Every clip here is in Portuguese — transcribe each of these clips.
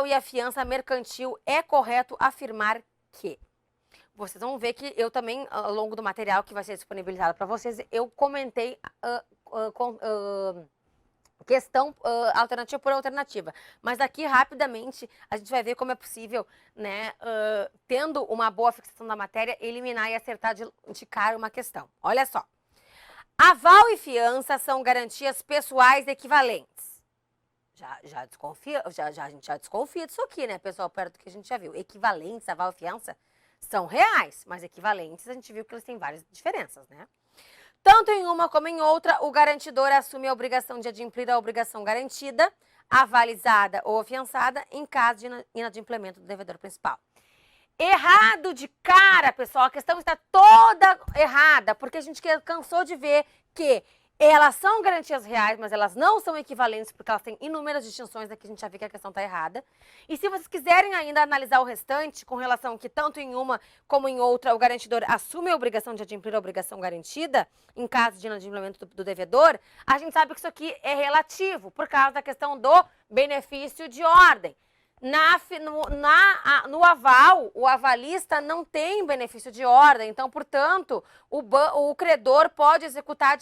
aval e a fiança mercantil, é correto afirmar que... Vocês vão ver que eu também, ao longo do material que vai ser disponibilizado para vocês, eu comentei questão alternativa por alternativa. Mas aqui, rapidamente, a gente vai ver como é possível, né, tendo uma boa fixação da matéria, eliminar e acertar de cara uma questão. Olha só. Aval e fiança são garantias pessoais equivalentes. A gente já desconfia disso aqui, né, pessoal, perto do que a gente já viu. Equivalentes, aval e fiança, são reais, mas equivalentes a gente viu que eles têm várias diferenças, né? Tanto em uma como em outra, o garantidor assume a obrigação de adimplir a obrigação garantida, avalizada ou afiançada, em caso de inadimplemento do devedor principal. Errado de cara, pessoal, a questão está toda errada, porque a gente cansou de ver que elas são garantias reais, mas elas não são equivalentes, porque elas têm inúmeras distinções, aqui a gente já viu que a questão está errada. E se vocês quiserem ainda analisar o restante, com relação que tanto em uma como em outra, o garantidor assume a obrigação de adimplir a obrigação garantida, em caso de inadimplemento do devedor, a gente sabe que isso aqui é relativo, por causa da questão do benefício de ordem. No aval, o avalista não tem benefício de ordem, então, portanto, o credor pode executar,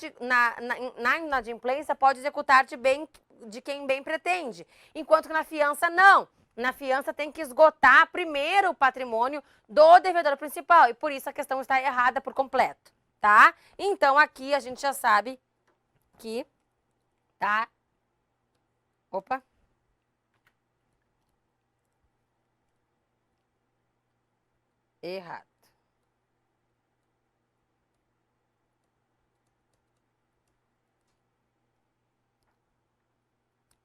na inadimplência, pode executar de quem bem pretende, enquanto que na fiança, não. Na fiança tem que esgotar primeiro o patrimônio do devedor principal, e por isso a questão está errada por completo, tá? Então, aqui a gente já sabe que tá... Opa! Errado.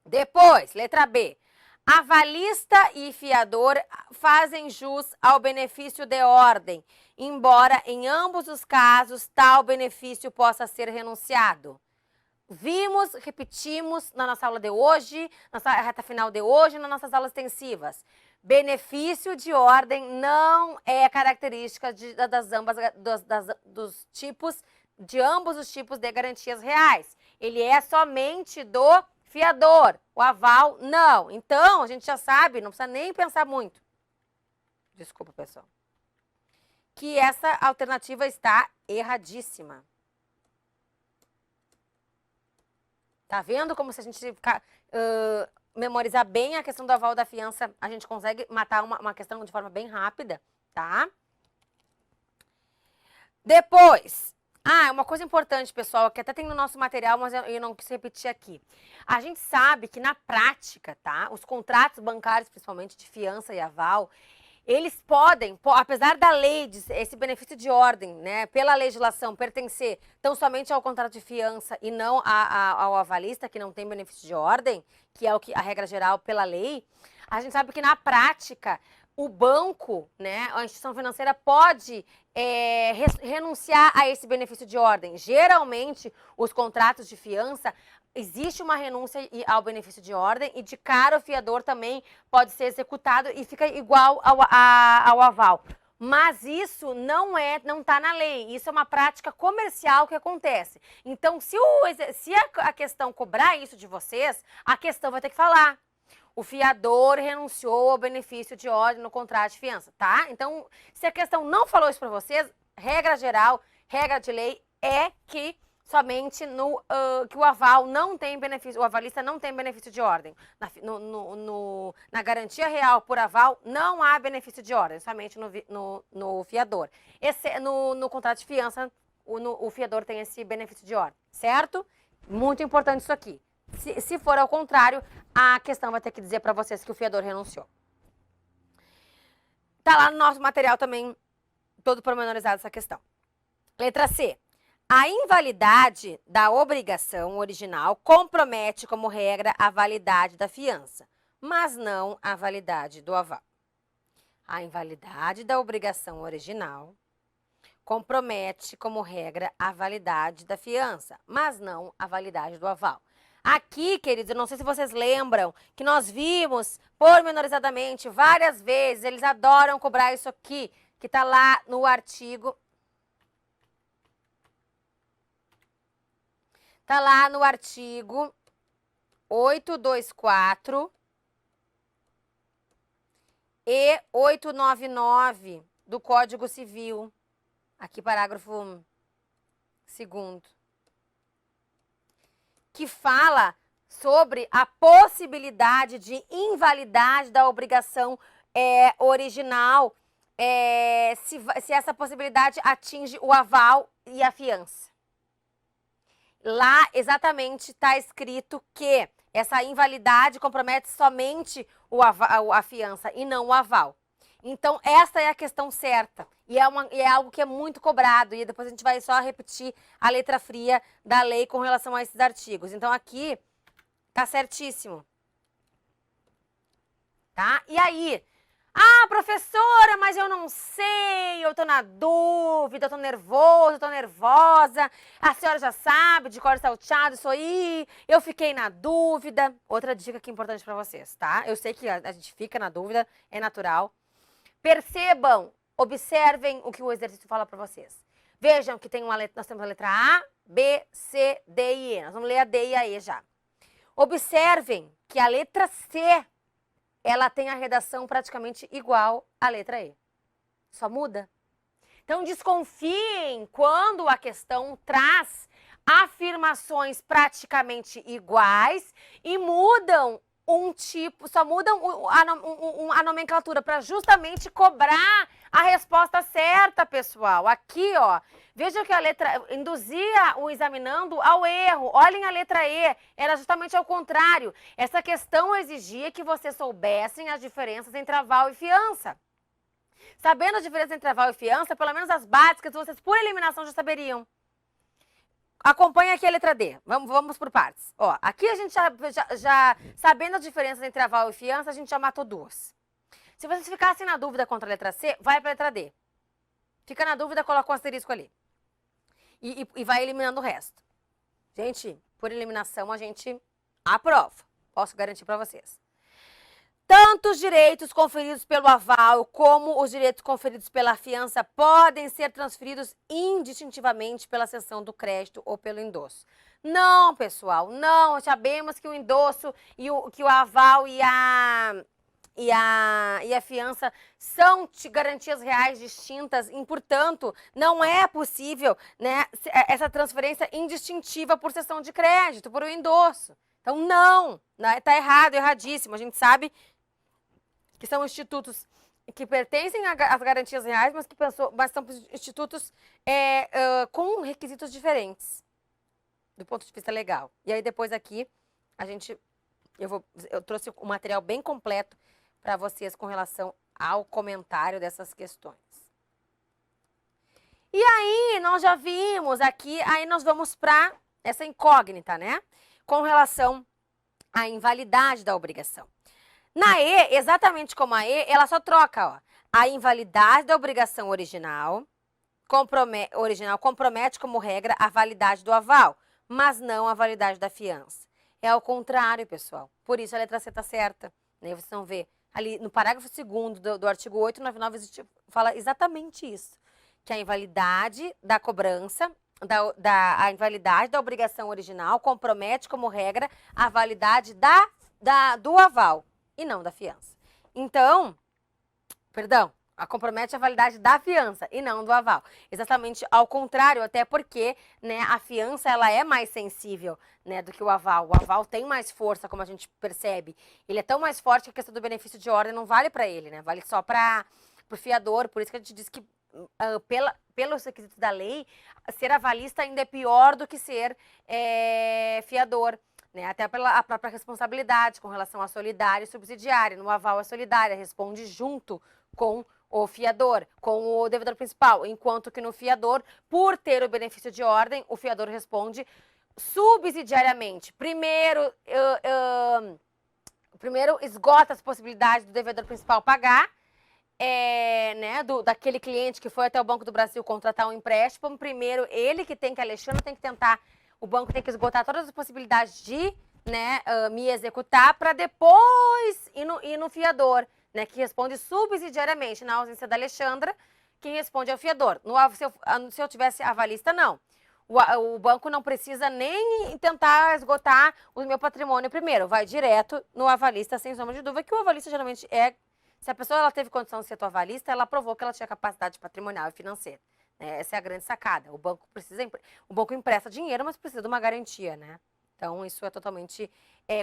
Depois, letra B. Avalista e fiador fazem jus ao benefício de ordem, embora em ambos os casos tal benefício possa ser renunciado. Vimos, repetimos na nossa aula de hoje, nossa reta final de hoje, nas nossas aulas extensivas. Benefício de ordem não é característica dos tipos, de ambos os tipos de garantias reais. Ele é somente do fiador. O aval, não. Então, a gente já sabe, não precisa nem pensar muito. Desculpa, pessoal. Que essa alternativa está erradíssima. Tá vendo como se a gente ficar... memorizar bem a questão do aval da fiança, a gente consegue matar uma questão de forma bem rápida, tá? Depois, uma coisa importante, pessoal, que até tem no nosso material, mas eu não quis repetir aqui. A gente sabe que na prática, tá? Os contratos bancários, principalmente de fiança e aval, eles podem, apesar da lei, esse benefício de ordem, né, pela legislação, pertencer tão somente ao contrato de fiança e não ao avalista, que não tem benefício de ordem, que é a regra geral pela lei, a gente sabe que na prática o banco, né, a instituição financeira pode renunciar a esse benefício de ordem. Geralmente, os contratos de fiança, existe uma renúncia ao benefício de ordem e de cara o fiador também pode ser executado e fica igual ao aval. Mas isso não está na lei, isso é uma prática comercial que acontece. Então, se a questão cobrar isso de vocês, a questão vai ter que falar. O fiador renunciou ao benefício de ordem no contrato de fiança, tá? Então, se a questão não falou isso para vocês, regra geral, regra de lei é que somente que o aval não tem benefício, o avalista não tem benefício de ordem. Na garantia real por aval, não há benefício de ordem, somente no fiador. No contrato de fiança, o fiador tem esse benefício de ordem, certo? Muito importante isso aqui. Se for ao contrário, a questão vai ter que dizer para vocês que o fiador renunciou. Tá lá no nosso material também, todo pormenorizado essa questão. Letra C. A invalidade da obrigação original compromete como regra a validade da fiança, mas não a validade do aval. A invalidade da obrigação original compromete como regra a validade da fiança, mas não a validade do aval. Aqui, queridos, eu não sei se vocês lembram que nós vimos pormenorizadamente várias vezes, eles adoram cobrar isso aqui, que está lá no artigo... Está lá no artigo 824, e 899 do Código Civil. Aqui, parágrafo 2º. Que fala sobre a possibilidade de invalidade da obrigação original, se essa possibilidade atinge o aval e a fiança. Lá, exatamente, está escrito que essa invalidade compromete somente a fiança e não o aval. Então, essa é a questão certa. E é algo que é muito cobrado. E depois a gente vai só repetir a letra fria da lei com relação a esses artigos. Então, aqui tá certíssimo. Tá? E aí? Ah, professora, mas eu não sei, eu tô na dúvida, eu tô nervoso, eu tô nervosa. A senhora já sabe, de cor salteado, isso aí, eu fiquei na dúvida. Outra dica que é importante pra vocês, tá? Eu sei que a gente fica na dúvida, é natural. Percebam, observem o que o exercício fala pra vocês. Vejam que tem uma letra, nós temos a letra A, B, C, D e E. Nós vamos ler a D e a E já. Observem que a letra C, ela tem a redação praticamente igual à letra E. Só muda. Então, desconfiem quando a questão traz afirmações praticamente iguais e mudam um tipo, só mudam a nomenclatura para justamente cobrar a resposta certa, pessoal. Aqui, ó, veja que a letra induzia o examinando ao erro. Olhem a letra E, era justamente ao contrário. Essa questão exigia que vocês soubessem as diferenças entre aval e fiança. Sabendo as diferenças entre aval e fiança, pelo menos as básicas, vocês por eliminação já saberiam. Acompanha aqui a letra D. Vamos por partes. Ó, aqui a gente já sabendo as diferenças entre aval e fiança, a gente já matou duas. Se vocês ficassem na dúvida contra a letra C, vai para a letra D. Fica na dúvida, coloca um asterisco ali. E vai eliminando o resto. Gente, por eliminação a gente aprova. Posso garantir para vocês. Tanto os direitos conferidos pelo aval como os direitos conferidos pela fiança podem ser transferidos indistintivamente pela cessão do crédito ou pelo endosso. Não, pessoal, não. Sabemos que o endosso que o aval e a fiança são garantias reais distintas e, portanto, não é possível, né, essa transferência indistintiva por cessão de crédito, por um endosso. Então, não, está errado, erradíssimo. A gente sabe que são institutos que pertencem às garantias reais, mas são institutos com requisitos diferentes, do ponto de vista legal. E aí, depois aqui, eu trouxe um material bem completo para vocês com relação ao comentário dessas questões. E aí, nós já vimos aqui, aí nós vamos para essa incógnita, né? Com relação à invalidade da obrigação. Na E, exatamente como a E, ela só troca, ó. A invalidade da obrigação original compromete como regra a validade do aval, mas não a validade da fiança. É ao contrário, pessoal. Por isso a letra C está certa. Né? Vocês vão ver ali no parágrafo 2º do artigo 899 fala exatamente isso. Que a invalidade da cobrança, a invalidade da obrigação original compromete como regra a validade do aval e não da fiança. Então, compromete a validade da fiança e não do aval. Exatamente ao contrário, até porque, né, a fiança ela é mais sensível, né, do que o aval. O aval tem mais força, como a gente percebe. Ele é tão mais forte que a questão do benefício de ordem não vale para ele, né? Vale só para o fiador. Por isso que a gente diz que, pelos requisitos da lei, ser avalista ainda é pior do que ser fiador. Né, até pela própria responsabilidade com relação a solidária e subsidiária. No aval, a solidária responde junto com o fiador, com o devedor principal, enquanto que no fiador, por ter o benefício de ordem, o fiador responde subsidiariamente. Primeiro esgota as possibilidades do devedor principal pagar, né, daquele cliente que foi até o Banco do Brasil contratar um empréstimo. Primeiro, a Alexandra tem que tentar. O banco tem que esgotar todas as possibilidades de, né, me executar para depois ir no fiador, né, que responde subsidiariamente. Na ausência da Alexandra, quem responde é o fiador. Se eu tivesse avalista, não. O banco não precisa nem tentar esgotar o meu patrimônio primeiro. Vai direto no avalista, sem sombra de dúvida, que o avalista geralmente Se a pessoa ela teve condição de ser tua avalista, ela provou que ela tinha capacidade patrimonial e financeira. Né? Essa é a grande sacada. O banco empresta dinheiro, mas precisa de uma garantia, né? Então, isso é totalmente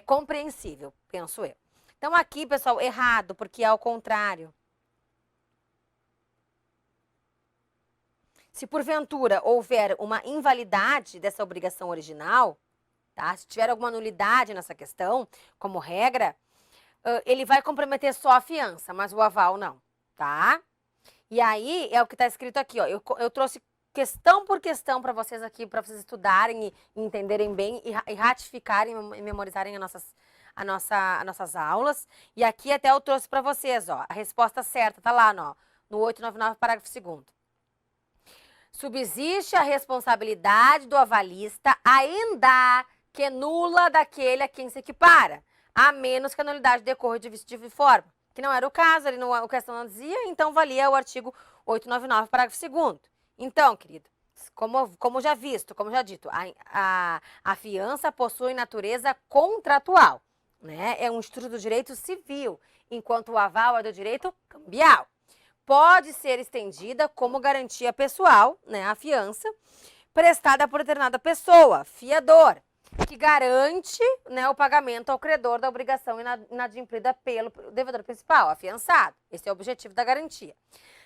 compreensível, penso eu. Então, aqui, pessoal, errado, porque é ao contrário. Se porventura houver uma invalidade dessa obrigação original, tá? Se tiver alguma nulidade nessa questão, como regra, ele vai comprometer só a fiança, mas o aval não, tá? E aí é o que está escrito aqui, ó. Eu trouxe questão por questão para vocês aqui, para vocês estudarem e entenderem bem e ratificarem e memorizarem as nossas aulas. E aqui até eu trouxe para vocês, ó, a resposta certa, tá lá, ó, no 899, parágrafo 2º. Subsiste a responsabilidade do avalista ainda que nula daquele a quem se equipara, a menos que a nulidade decorra de vício de forma. Que não era o caso, a questão não dizia, então valia o artigo 899, parágrafo 2º. Então, querido, como já visto, como já dito, a fiança possui natureza contratual, né? É um instituto do direito civil, enquanto o aval é do direito cambial. Pode ser estendida como garantia pessoal, né, a fiança, prestada por determinada pessoa, fiador, que garante, né, o pagamento ao credor da obrigação inadimplida pelo devedor principal, afiançado. Esse é o objetivo da garantia.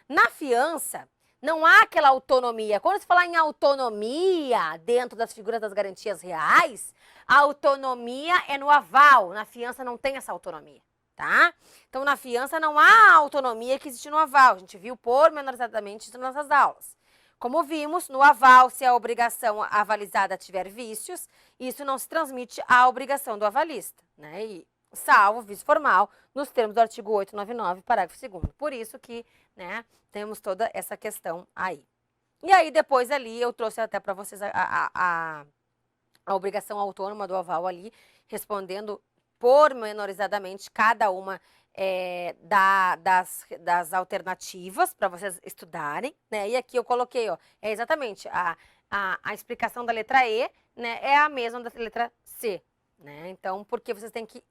Na fiança, não há aquela autonomia. Quando se fala em autonomia dentro das figuras das garantias reais, a autonomia é no aval. Na fiança não tem essa autonomia. Tá? Então, na fiança não há autonomia que existe no aval. A gente viu pormenorizadamente isso nas nossas aulas. Como vimos, no aval, se a obrigação avalizada tiver vícios, isso não se transmite à obrigação do avalista, né? E salvo vício formal, nos termos do artigo 899, parágrafo 2º. Por isso que, né, temos toda essa questão aí. E aí, depois ali, eu trouxe até para vocês a obrigação autônoma do aval ali, respondendo pormenorizadamente cada uma das alternativas para vocês estudarem, né? E aqui eu coloquei, ó, é exatamente a explicação da letra E, né? É a mesma da letra C, né? Então, porque vocês têm que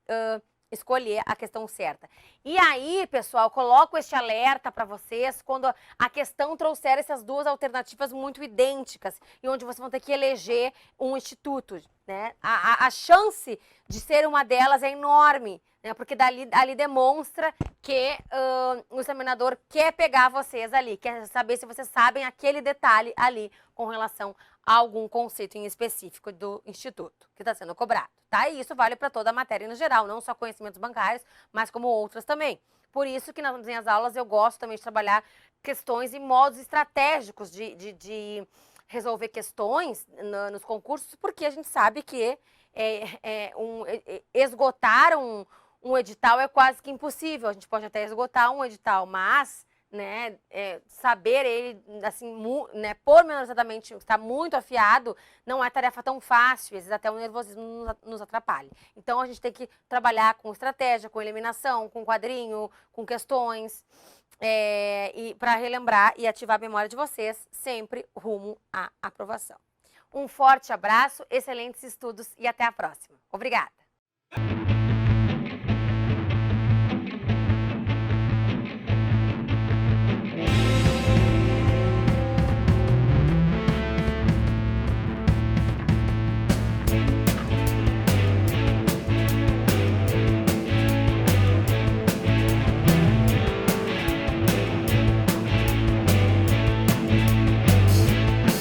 escolher a questão certa. E aí, pessoal, coloco este alerta para vocês quando a questão trouxer essas duas alternativas muito idênticas e onde vocês vão ter que eleger um instituto, né? A chance de ser uma delas é enorme, né? Porque ali demonstra que o examinador quer pegar vocês ali, quer saber se vocês sabem aquele detalhe ali com relação a algum conceito em específico do instituto que está sendo cobrado, tá? E isso vale para toda a matéria no geral, não só conhecimentos bancários, mas como outras também. Por isso que nas minhas aulas eu gosto também de trabalhar questões e modos estratégicos de resolver questões nos concursos, porque a gente sabe que esgotar um edital é quase que impossível. A gente pode até esgotar um edital, mas, né, saber ele, assim, né, pormenorizadamente, está muito afiado, não é tarefa tão fácil, às vezes até o nervosismo nos atrapalha. Então, a gente tem que trabalhar com estratégia, com eliminação, com quadrinho, com questões, e para relembrar e ativar a memória de vocês, sempre rumo à aprovação. Um forte abraço, excelentes estudos e até a próxima. Obrigada!